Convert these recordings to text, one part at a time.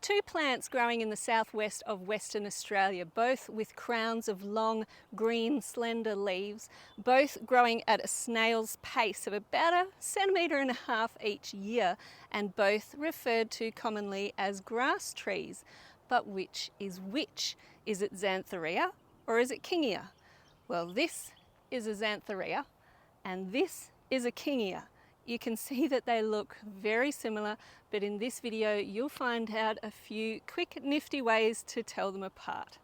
two plants growing in the southwest of Western Australia, both with crowns of long, green, slender leaves, both growing at a snail's pace of about 1.5 centimetres each year, and both referred to commonly as grass trees. But which is which? Is it Xanthorrhoea or is it Kingia? Well, this is a Xanthorrhoea and this is a Kingia. You can see that they look very similar, but in this video you'll find out a few quick nifty ways to tell them apart.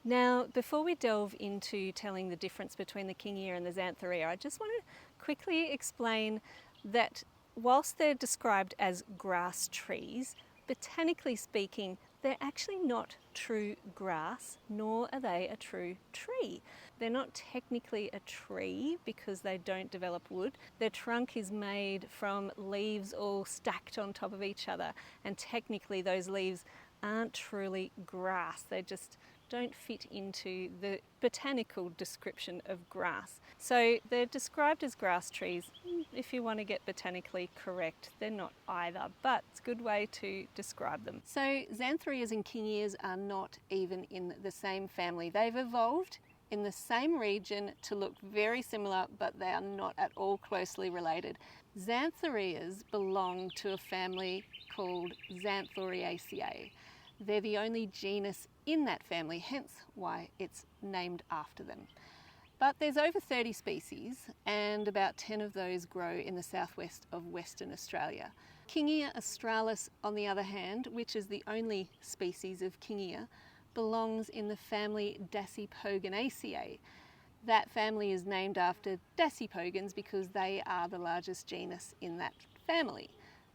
Now, before we delve into telling the difference between the Kingia and the Xanthorrhoea, I just want to quickly explain that whilst they're described as grass trees, botanically speaking, they're actually not true grass, nor are they a true tree. They're not technically a tree because they don't develop wood. Their trunk is made from leaves all stacked on top of each other, and technically those leaves aren't truly grass. They just don't fit into the botanical description of grass. So they're described as grass trees. If you want to get botanically correct, they're not either, but it's a good way to describe them. So Xanthorrhoeas and Kingias are not even in the same family. They've evolved in the same region to look very similar, but they are not at all closely related. Xanthorrhoeas belong to a family called Xanthorrhoeaceae. They're the only genus in that family, hence why it's named after them. But there's over 30 species, and about 10 of those grow in the southwest of Western Australia. Kingia australis, on the other hand, which is the only species of Kingia, belongs in the family Dasypoganaceae. That family is named after dasypogans because they are the largest genus in that family,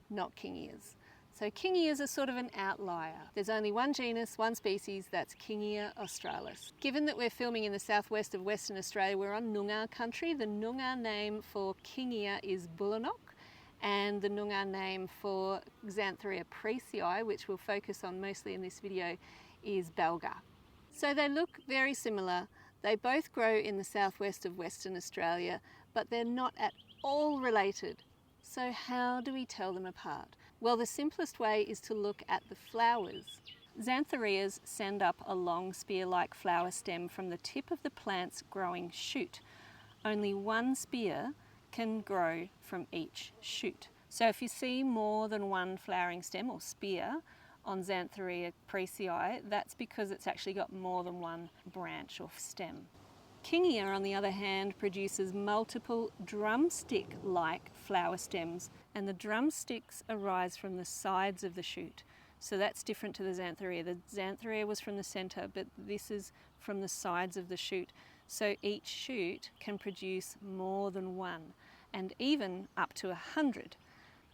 not Kingias. So Kingias are sort of an outlier. There's only one genus, one species, that's Kingia australis. Given that we're filming in the southwest of Western Australia, we're on Noongar country. The Noongar name for Kingia is Bullanock, and the Noongar name for Xanthorrhoea preissii, which we'll focus on mostly in this video, is Balga. So they look very similar. They both grow in the southwest of Western Australia, but they're not at all related. So how do we tell them apart? Well, the simplest way is to look at the flowers. Xanthorrhoeas send up a long spear-like flower stem from the tip of the plant's growing shoot. Only one spear can grow from each shoot. So if you see more than one flowering stem or spear on Xanthorrhoea preissii, that's because it's actually got more than one branch or stem. Kingia, on the other hand, produces multiple drumstick-like flower stems, and the drumsticks arise from the sides of the shoot. So that's different to the Xanthorrhoea. The Xanthorrhoea was from the centre, but this is from the sides of the shoot. So each shoot can produce more than one, and even up to 100.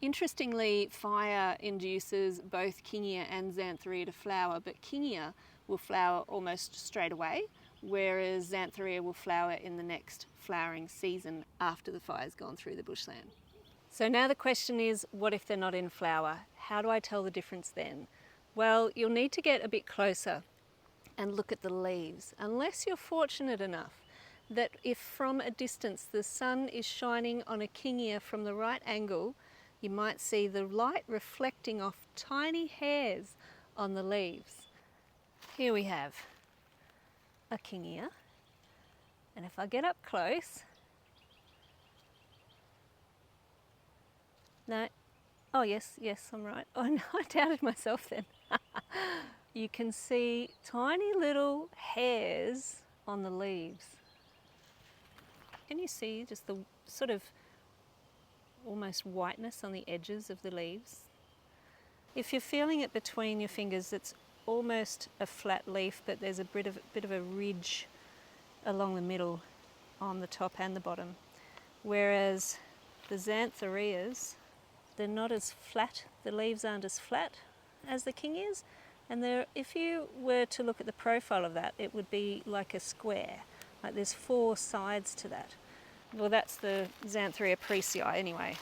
Interestingly, fire induces both Kingia and Xanthorrhoea to flower, but Kingia will flower almost straight away, whereas Xanthorrhoea will flower in the next flowering season after the fire's gone through the bushland. So now the question is, what if they're not in flower? How do I tell the difference then? Well, you'll need to get a bit closer and look at the leaves, unless you're fortunate enough that if from a distance the sun is shining on a Kingia from the right angle, you might see the light reflecting off tiny hairs on the leaves. Here we have a Kingia, and if I get up close, no, oh yes, I'm right. Oh no, I doubted myself then. You can see tiny little hairs on the leaves. Can you see just the sort of almost whiteness on the edges of the leaves? If you're feeling it between your fingers, it's almost a flat leaf, but there's a bit of a ridge along the middle on the top and the bottom. Whereas the Xanthorrhoeas, they're not as flat, the leaves aren't as flat as the Kingias, and if you were to look at the profile of that, it would be like a square, like there's 4 sides to that. Well, that's the Xanthorrhoea preissii anyway.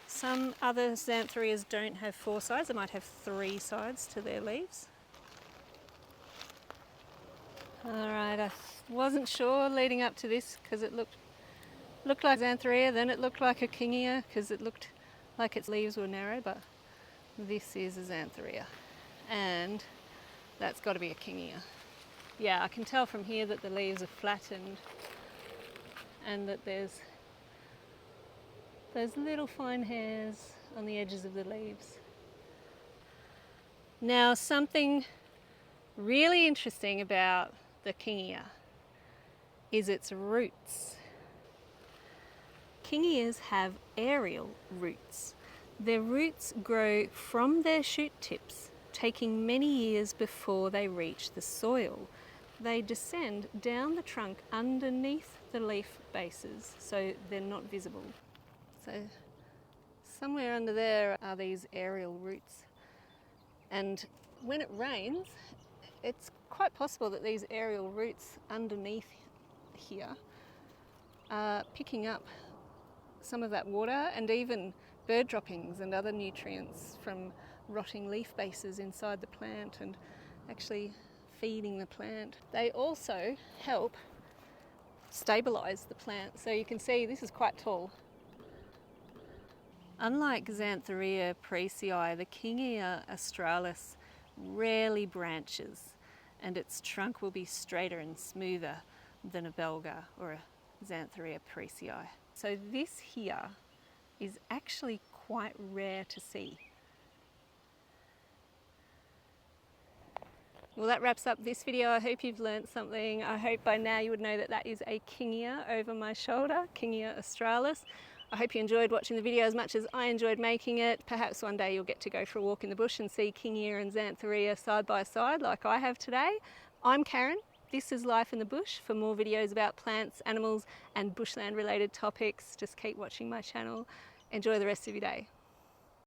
Some other Xanthorrhoeas don't have 4 sides, they might have 3 sides to their leaves. Alright, I wasn't sure leading up to this because it looked like Xanthorrhoea, then it looked like a Kingia because it looked like its leaves were narrow, but this is a Xanthorrhoea. and that's got to be a Kingia. Yeah, I can tell from here that the leaves are flattened and that there's those little fine hairs on the edges of the leaves. Now, something really interesting about the Kingia is its roots. Kingias have aerial roots. Their roots grow from their shoot tips, taking many years before they reach the soil. They descend down the trunk underneath the leaf bases, so they're not visible. So somewhere under there are these aerial roots. And when it rains, it's quite possible that these aerial roots underneath here are picking up some of that water and even bird droppings and other nutrients from rotting leaf bases inside the plant and actually feeding the plant. They also help stabilise the plant. So you can see this is quite tall. Unlike Xanthorrhoea preissii, the Kingia australis rarely branches, and its trunk will be straighter and smoother than a Balga or a Xanthorrhoea preissii. So this here is actually quite rare to see. Well, that wraps up this video. I hope you've learnt something. I hope by now you would know that that is a Kingia over my shoulder, Kingia australis. I hope you enjoyed watching the video as much as I enjoyed making it. Perhaps one day you'll get to go for a walk in the bush and see Kingia and Xanthorrhoea side by side like I have today. I'm Karen. This is Life in the Bush. For more videos about plants, animals and bushland related topics, just keep watching my channel. Enjoy the rest of your day.